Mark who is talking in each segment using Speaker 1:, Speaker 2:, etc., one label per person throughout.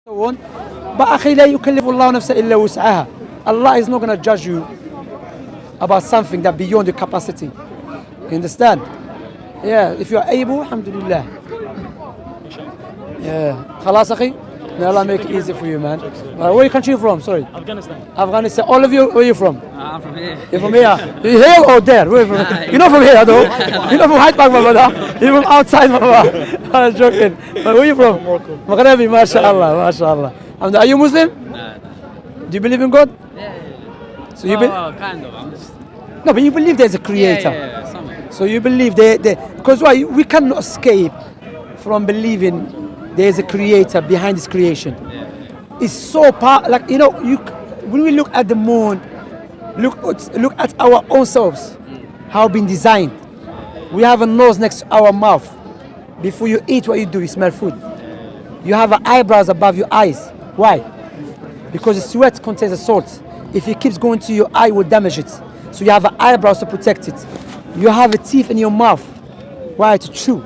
Speaker 1: so on. But أخي لا يكلف الله نفسا إلا وسعها. Allah is not going to judge you about something that beyond your capacity. You understand? Yeah, if you are able, alhamdulillah. Yeah. خلاص أخي? May Allah make it easy for you, man. Where you country from? Sorry.
Speaker 2: Afghanistan.
Speaker 1: Afghanistan. All of you, where are you from?
Speaker 2: I'm from here.
Speaker 1: You're from here? You here or there? Where you from? You're not from here though. You're not from Hyde Park, my brother. You're from outside, my brother. I'm joking. But where are you from?
Speaker 2: Morocco.
Speaker 1: Maghrebi, mashallah, mashallah. And are you Muslim?
Speaker 2: Nah.
Speaker 1: Do you believe in God?
Speaker 2: Yeah.
Speaker 1: So you believe?
Speaker 2: Kind of. I'm just.
Speaker 1: No, but you believe there's a creator.
Speaker 2: Yeah. Something.
Speaker 1: So you believe because why? We cannot escape from believing there is a creator behind this creation.
Speaker 2: Yeah.
Speaker 1: It's so like when we look at the moon, look at our own selves, how been designed. We have a nose next to our mouth. Before you eat, what you do, you smell food. You have eyebrows above your eyes. Why? Because the sweat contains a salt. If it keeps going to your eye, it will damage it. So you have eyebrows to protect it. You have a teeth in your mouth. Why? To chew.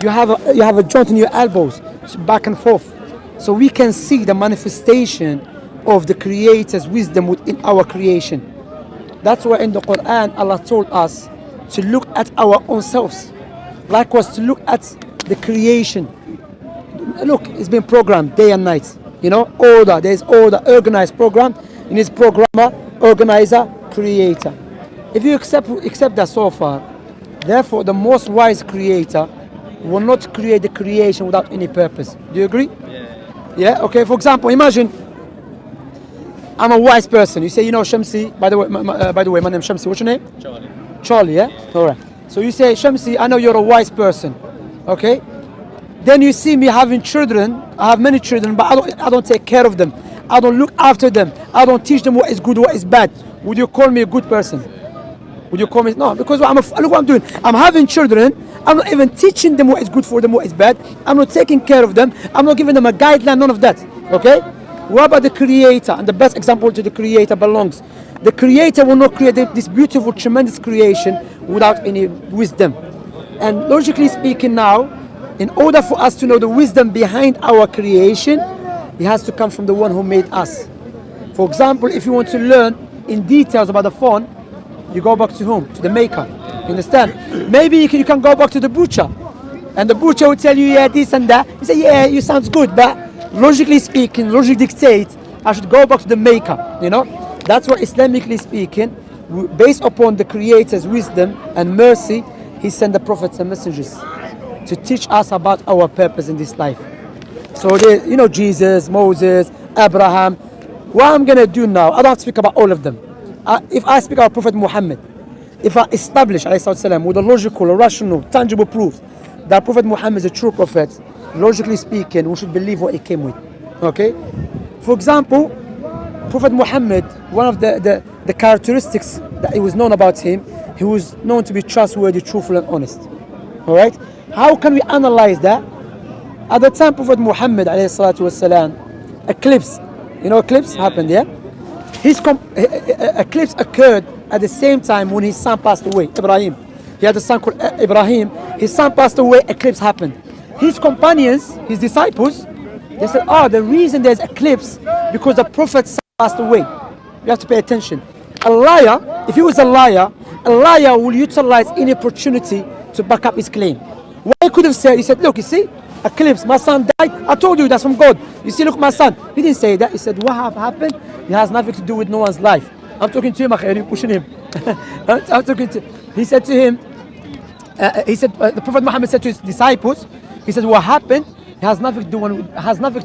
Speaker 1: You have a joint in your elbows, back and forth. So we can see the manifestation of the Creator's wisdom within our creation. That's why in the Quran Allah told us to look at our own selves. Likewise to look at the creation. Look, it's been programmed day and night. Order. There's order, organized program. In his programmer, organizer, creator. If you accept that so far, therefore the most wise creator will not create the creation without any purpose. Do you agree? Yeah. Okay. For example, imagine I'm a wise person. You say, Shamsi. By the way, my name is Shamsi. What's your name?
Speaker 2: Charlie.
Speaker 1: Charlie. Yeah. All right. So you say, Shamsi, I know you're a wise person. Okay. Then you see me having children. I have many children, but I don't take care of them. I don't look after them. I don't teach them what is good, what is bad. Would you call me a good person? Would you call me? No, because look what I'm doing. I'm having children. I'm not even teaching them what is good for them, what is bad. I'm not taking care of them. I'm not giving them a guideline, none of that. Okay? What about the Creator? And the best example to the Creator belongs. The Creator will not create this beautiful, tremendous creation without any wisdom. And logically speaking now, in order for us to know the wisdom behind our creation, it has to come from the one who made us. For example, if you want to learn in details about the phone, you go back to whom? To the maker. You understand? Maybe you can go back to the butcher, and the butcher will tell you, yeah, this and that. You say, yeah, you sounds good, but logically speaking, logic dictates I should go back to the maker. That's what Islamically speaking, based upon the Creator's wisdom and mercy, He sent the prophets and messengers to teach us about our purpose in this life. So Jesus, Moses, Abraham. What I'm gonna do now, I don't have to speak about all of them. If I speak about Prophet Muhammad, if I establish والسلام, with a logical, rational, tangible proof that Prophet Muhammad is a true prophet, logically speaking, we should believe what he came with. Okay? For example, Prophet Muhammad, one of the characteristics that it was known about him, he was known to be trustworthy, truthful and honest. Alright? How can we analyze that? At the time Prophet Muhammad والسلام, eclipse, eclipse happened, yeah? His eclipse occurred at the same time when his son passed away, Ibrahim. He had a son called Ibrahim. His son passed away, eclipse happened. His companions, his disciples, they said, the reason there's eclipse because the prophet's son passed away. You have to pay attention. A liar, if he was a liar will utilize any opportunity to back up his claim. What he could have said, he said, look, you see, eclipse, my son died. I told you that's from God. You see, look, my son. He didn't say that. He said, what have happened? It has nothing to do with no one's life. I'm talking to him, you're pushing him. I'm talking to. He said to him, the Prophet Muhammad said to his disciples, he said, what happened? It has nothing to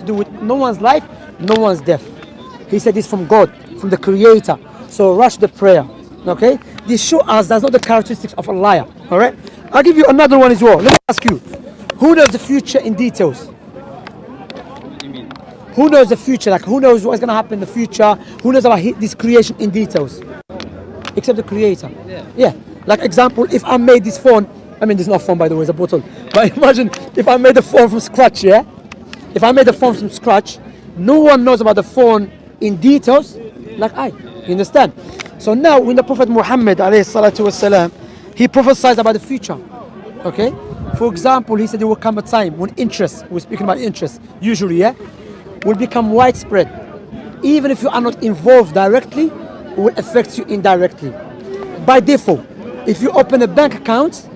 Speaker 1: do with no one's life, no one's death. He said it's from God, from the Creator. So rush the prayer. Okay? This shows us that's not the characteristics of a liar. Alright? I'll give you another one as well. Let me ask you, who knows the future in details? Who knows the future? Like, who knows what's going to happen in the future? Who knows about this creation in details? Except the Creator. Yeah. Like, example, if I made this phone, this is not phone, by the way, it's a bottle. But imagine if I made the phone from scratch, yeah? If I made the phone from scratch, no one knows about the phone in details like I. You understand? So now, when the Prophet Muhammad, والسلام, he prophesied about the future. Okay? For example, he said there will come a time when interest, we're speaking about interest, usually, yeah? will become widespread. Even if you are not involved directly, it will affect you indirectly. By default, if you open a bank account,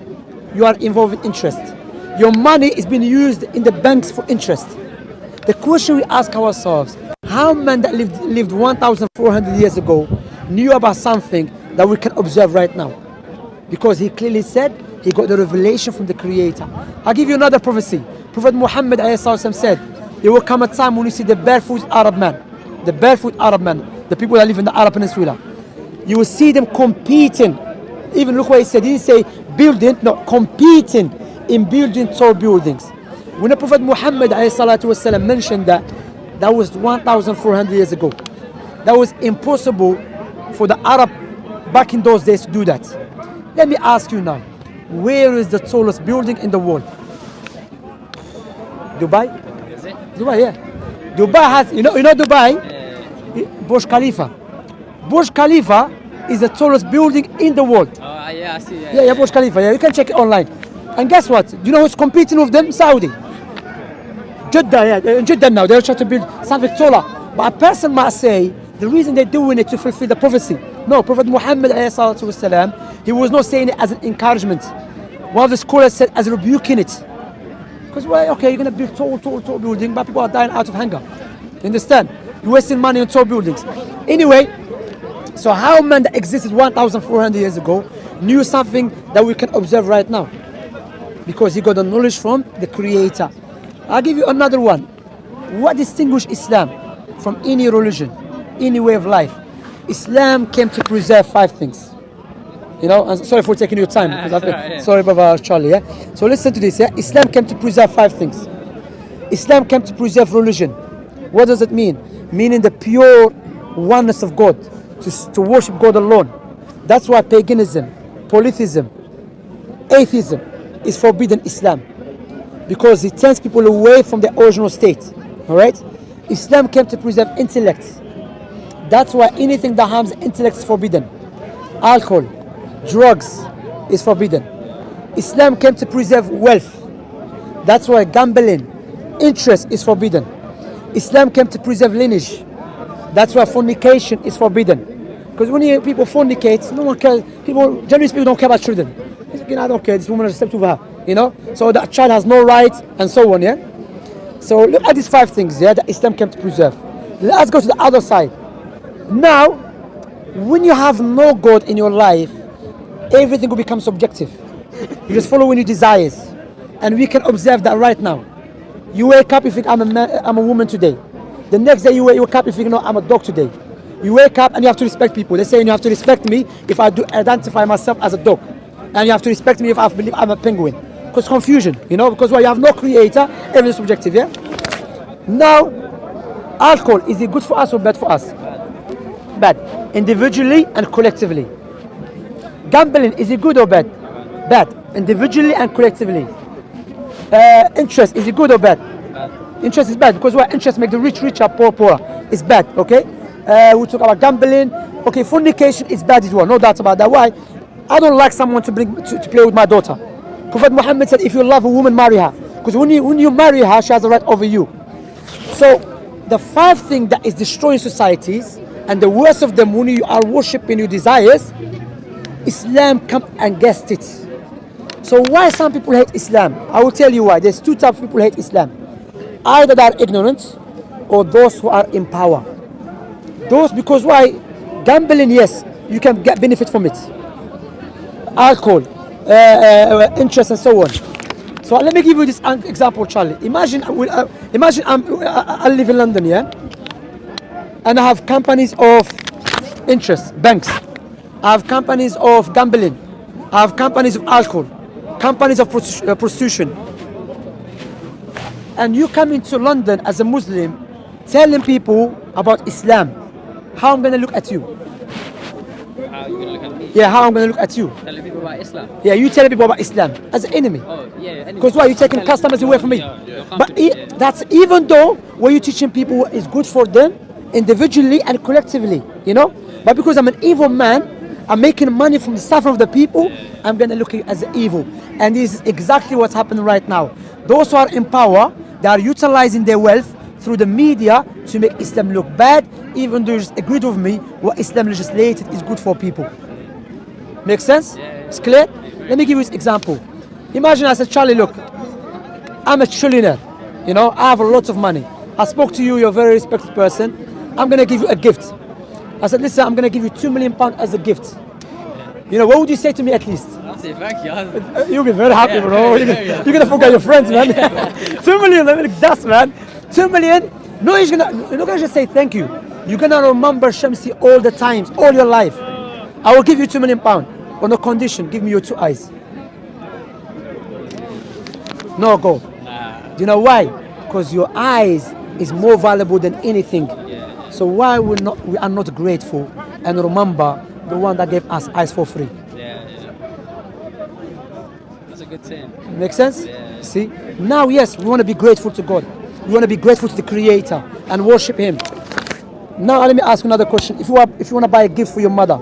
Speaker 1: you are involved in interest. Your money is being used in the banks for interest. The question we ask ourselves, how man that lived 1,400 years ago knew about something that we can observe right now? Because he clearly said he got the revelation from the Creator. I'll give you another prophecy. Prophet Muhammad said, there will come a time when you see the barefoot Arab man, the people that live in the Arab Peninsula. You will see them competing. Even look what he said. He didn't say building, no, competing in building tall buildings. When the Prophet Muhammad mentioned that, that was 1,400 years ago. That was impossible for the Arab back in those days to do that. Let me ask you now, where is the tallest building in the world? Dubai?
Speaker 2: Is it?
Speaker 1: Dubai, yeah. Dubai has, you know Dubai? Burj Khalifa. Burj Khalifa is the tallest building in the world.
Speaker 2: Oh, yeah, I see.
Speaker 1: Yeah, Burj Khalifa. Yeah, you can check it online. And guess what? Do you know who's competing with them? Saudi. Jeddah, yeah. Jeddah now, they're trying to build something taller. But a person might say, the reason they're doing it to fulfill the prophecy. No, Prophet Muhammad والسلام, he was not saying it as an encouragement. One of the scholars said as rebuking it. Because, well, okay, you're going to build tall building, but people are dying out of hunger. You understand? You're wasting money on tall buildings. Anyway, so how man that existed 1,400 years ago knew something that we can observe right now? Because he got the knowledge from the Creator. I'll give you another one. What distinguishes Islam from any religion, any way of life? Islam came to preserve 5 things. You know, and sorry for taking your time. Sorry, Brother Charlie. Yeah? So listen to this. Yeah? Islam came to preserve 5 things. Islam came to preserve religion. What does it mean? Meaning the pure oneness of God, to worship God alone. That's why paganism, polytheism, atheism is forbidden in Islam, because it turns people away from the original state. All right? Islam came to preserve intellect. That's why anything that harms intellect is forbidden. Alcohol, drugs is forbidden. Islam came to preserve wealth. That's why gambling, interest is forbidden. Islam came to preserve lineage. That's why fornication is forbidden. Because when you hear people fornicate, no one cares. People, generally speaking, don't care about children. I don't care. This woman has stepped over her. You know, so that child has no rights and so on. Yeah. So look at these 5 things. Yeah, that Islam came to preserve. Let's go to the other side. Now, when you have no God in your life, everything will become subjective. You just follow your desires, and we can observe that right now. You wake up, you think I'm a man, I'm a woman today. The next day you wake up, you think no, I'm a dog today. You wake up and you have to respect people. They say you have to respect me if I do identify myself as a dog, and you have to respect me if I believe I'm a penguin. Because confusion, you know, because you have no creator, everything is subjective. Yeah. Now, alcohol, is it good for us or bad for us? Bad. Individually and collectively. Gambling, is it good or bad? Bad. Individually and collectively. Interest, is it good or bad? Bad. Interest is bad, because what interest make the rich richer, poor poorer. It's bad. Okay. We talk about gambling. Okay, fornication is bad as well. No doubt about that. Why? I don't like someone to play with my daughter. Prophet Muhammad said, if you love a woman, marry her. Because when you marry her, she has a right over you. So the 5 things that is destroying societies, and the worst of them, when you are worshipping your desires, Islam come against it. So why some people hate Islam? I will tell you why. There's 2 types of people who hate Islam. Either they are ignorant, or those who are in power. Those, because why? Gambling, yes, you can get benefit from it. Alcohol, interest and so on. So let me give you this example, Charlie. Imagine I live in London, yeah? And I have companies of interest, banks. I have companies of gambling. I have companies of alcohol, companies of prostitution. And you come into London as a Muslim, telling people about Islam. How I'm going to look at you?
Speaker 2: How are you going to look at me?
Speaker 1: Yeah, how I'm going to look at you?
Speaker 2: Telling people about Islam.
Speaker 1: Yeah, you telling people about Islam as an enemy.
Speaker 2: Oh, yeah.
Speaker 1: Because why? You're taking customers away from me. But that's even though what you're teaching people is good for them, individually and collectively, you know. But because I'm an evil man, I'm making money from the suffering of the people, I'm going to look at you as evil. And this is exactly what's happening right now. Those who are in power, they are utilizing their wealth through the media to make Islam look bad, even though you just agreed with me, what Islam legislated is good for people. Make sense? It's clear? Let me give you an example. Imagine I said, Charlie, look, I'm a trillionaire. You know, I have a lot of money. I spoke to you, you're a very respected person. I'm going to give you a gift. I said, listen, I'm going to give you £2 million as a gift. You know, what would you say to me at least?
Speaker 2: I'll say thank you.
Speaker 1: You'll be very happy, bro. You're going to forget your friends, man. 2 million, let me that's, man. 2 million. No, you're not going to just say thank you. You're going to remember Shamsi all the times, all your life. I will give you £2 million on a condition, give me your 2 eyes. No go. Do you know why? Because your eyes is more valuable than anything. So why we are not grateful and remember the one that gave us eyes for free?
Speaker 2: That's a good saying.
Speaker 1: Make sense? See? Now, yes, we want to be grateful to God. We want to be grateful to the Creator and worship Him. Now, let me ask you another question. If you want to buy a gift for your mother,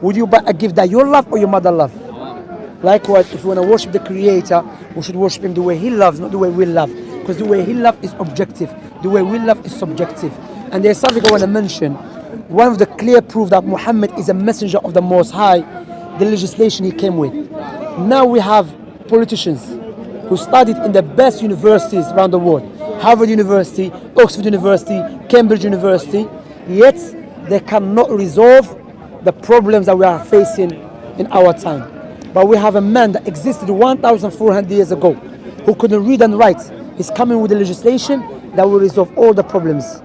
Speaker 1: would you buy a gift that you love or your mother love? Likewise, if you want to worship the Creator, we should worship Him the way He loves, not the way we love. Because the way He loves is objective. The way we love is subjective. And there's something I want to mention. One of the clear proof that Muhammad is a messenger of the Most High, the legislation he came with. Now we have politicians who studied in the best universities around the world. Harvard University, Oxford University, Cambridge University. Yet they cannot resolve the problems that we are facing in our time. But we have a man that existed 1,400 years ago who couldn't read and write. He's coming with a legislation that will resolve all the problems.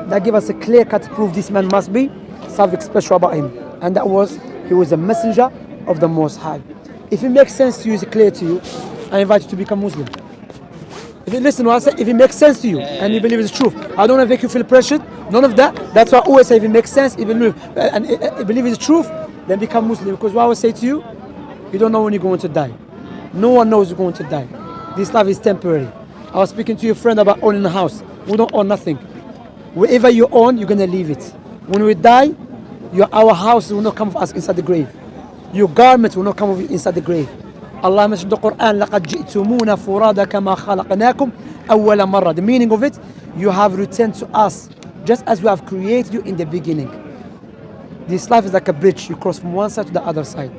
Speaker 1: That gives us a clear-cut proof this man must be something special about him. And that was, he was a messenger of the Most High. If it makes sense to you, it's clear to you, I invite you to become Muslim. If you listen to what I say, if it makes sense to you and you believe it's truth, I don't want to make you feel pressured, none of that. That's why I always say if it makes sense, if you believe it's truth, then become Muslim. Because what I always say to you, you don't know when you're going to die. No one knows you're going to die. This life is temporary. I was speaking to your friend about owning a house. We don't own nothing. Wherever you own, you're going to leave it. When we die, our house will not come with us inside the grave. Your garments will not come with you inside the grave. Allah mentioned in the Quran, لَقَدْ جِئْتُمُونَ فُرَادَ كَمَا خَلَقْنَاكُمْ أَوَّلَ مَرَّةٍ. The meaning of it, you have returned to us just as we have created you in the beginning. This life is like a bridge. You cross from one side to the other side.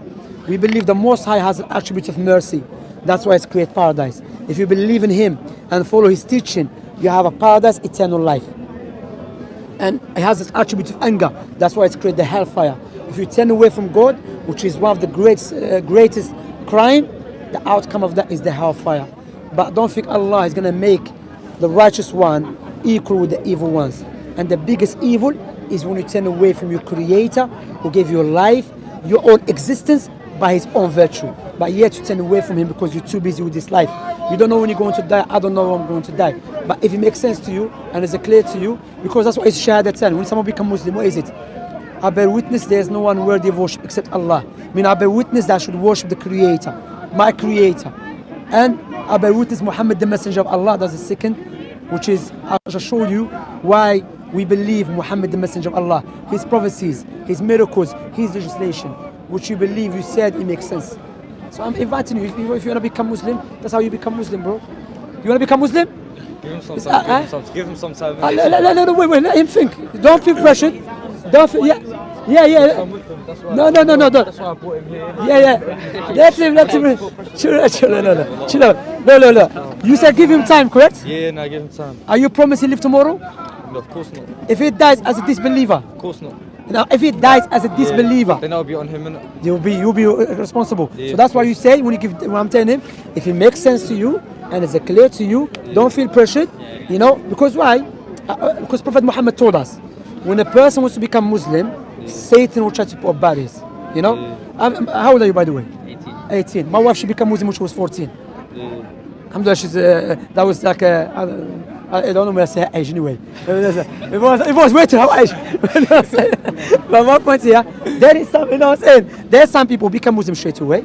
Speaker 1: We believe the Most High has an attribute of mercy. That's why it's create paradise. If you believe in Him and follow His teaching, you have a paradise, eternal life. And it has this attribute of anger. That's why it's created the hellfire. If you turn away from God, which is one of the greatest crime, the outcome of that is the hellfire. But don't think Allah is going to make the righteous one equal with the evil ones. And the biggest evil is when you turn away from your Creator who gave you life, your own existence by His own virtue. But yet you turn away from Him because you're too busy with this life. You don't know when you're going to die. I don't know when I'm going to die. But if it makes sense to you and is clear to you, because that's what it's Shahadatan. When someone becomes Muslim, what is it? I bear witness there is no one worthy of worship except Allah. I mean, I bear witness that I should worship the Creator, my Creator. And I bear witness Muhammad, the Messenger of Allah. That's the second, which is, I shall show you why we believe Muhammad, the Messenger of Allah. His prophecies, His miracles, His legislation, which you believe, you said it makes sense. So I'm inviting you, if you want to become Muslim, that's how you become Muslim, bro. You want to become Muslim?
Speaker 3: Give him some time. Give him some time.
Speaker 1: No, wait, let him think. Don't feel pressured. Don't feel, yeah. No.
Speaker 3: That's why I brought him here.
Speaker 1: Yeah. Let him. Chill out. No. You said give him time, correct?
Speaker 3: Yeah, no, give him time.
Speaker 1: Are you promising live tomorrow?
Speaker 3: No, of course not.
Speaker 1: If he dies as a disbeliever?
Speaker 3: Of course not.
Speaker 1: Now, if he dies as a disbeliever,
Speaker 3: then I'll be on him, innit?
Speaker 1: you'll be responsible.
Speaker 3: Yeah,
Speaker 1: so that's why you say when I'm telling him, if it makes sense to you and it's clear to you, don't feel pressured. You know, because why? Because Prophet Muhammad told us, when a person wants to become Muslim, Satan will try to put barriers. You know? How old are you, by the way? 18. My wife, she became Muslim when she was 14. Alhamdulillah, she's that was like I don't know where I say her age anyway. It was way too high age. But my point here, there is some, you know what I'm saying? There's some people become Muslim straight away.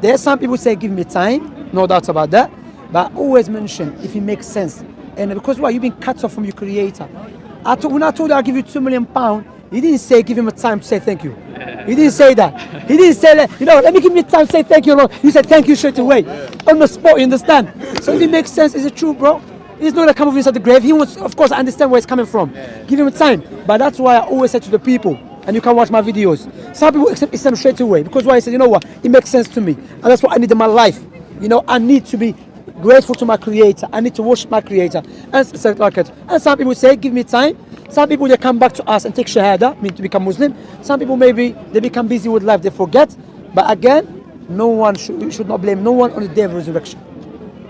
Speaker 1: There's some people say give me time, no doubt about that. But I always mention if it makes sense. And because why? You've been cut off from your Creator. When I told you I'll give you £2 million, he didn't say give him a time to say thank you. He didn't say that. He didn't say that, you know, let me give me time to say thank you. You said thank you straight away. On the spot, you understand? So if it makes sense, is it true, bro? He's not gonna come over inside the grave. He wants, of course, I understand where he's coming from. Give him time. But that's why I always say to the people, and you can watch my videos. Some people accept Islam straight away because why I said, you know what, it makes sense to me, and that's what I need in my life. You know, I need to be grateful to my Creator. I need to worship my Creator, and stuff like it. And some people say, give me time. Some people they come back to us and take shahada, mean to become Muslim. Some people maybe they become busy with life, they forget. But again, no one should not blame no one on the day of resurrection.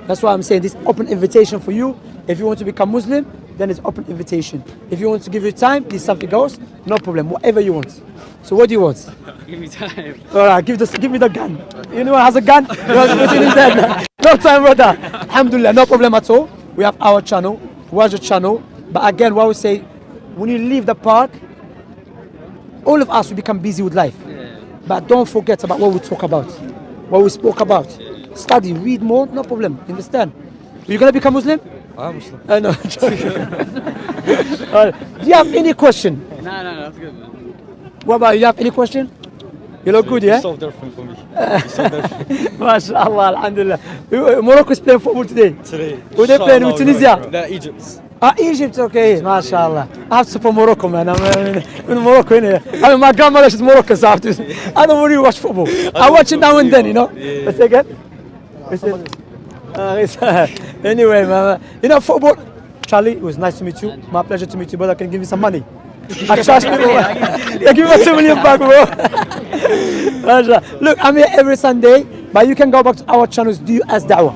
Speaker 1: That's why I'm saying this open invitation for you. If you want to become Muslim, then it's open invitation. If you want to give your time, this something else, no problem, whatever you want. So what do you want?
Speaker 2: Give me time.
Speaker 1: All right, give me the gun. Anyone has a gun? No time, brother. Alhamdulillah, no problem at all. We have our channel, watch the channel. But again, what we say, when you leave the park, all of us will become busy with life. But don't forget about what we talk about, what we spoke about. Study, read more, no problem. Understand? You're gonna become Muslim?
Speaker 3: I'm Muslim.
Speaker 1: I know. Do you have any question?
Speaker 2: No, that's good, man.
Speaker 1: What about you? Have any question? You look good, yeah?
Speaker 3: You solved everything for me. You solved everything.
Speaker 1: MashaAllah, Alhamdulillah. Morocco is playing football today.
Speaker 3: Today.
Speaker 1: Who they playing with Tunisia?
Speaker 3: They're Egypt.
Speaker 1: Egypt, okay, MashaAllah. I have to support Morocco, man. I'm in Morocco, innit? I mean, my grandmother is Moroccan, so I don't really watch football. I watch it now and then, you know?
Speaker 3: Yeah.
Speaker 1: What's that again? Anyway, man, you know football. Charlie, it was nice to meet you. My pleasure to meet you, brother. Can you give me some money? I charge people. Yeah, give me 2 million back, bro. Look, I'm here every Sunday, but you can go back to our channels. Do you as da'wah?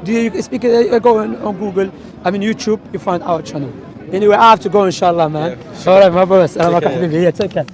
Speaker 1: Do you speak? Go on Google. I mean YouTube. You find our channel. Anyway, I have to go, inshallah, man.
Speaker 3: Yeah,
Speaker 1: all right, my brother. Take care.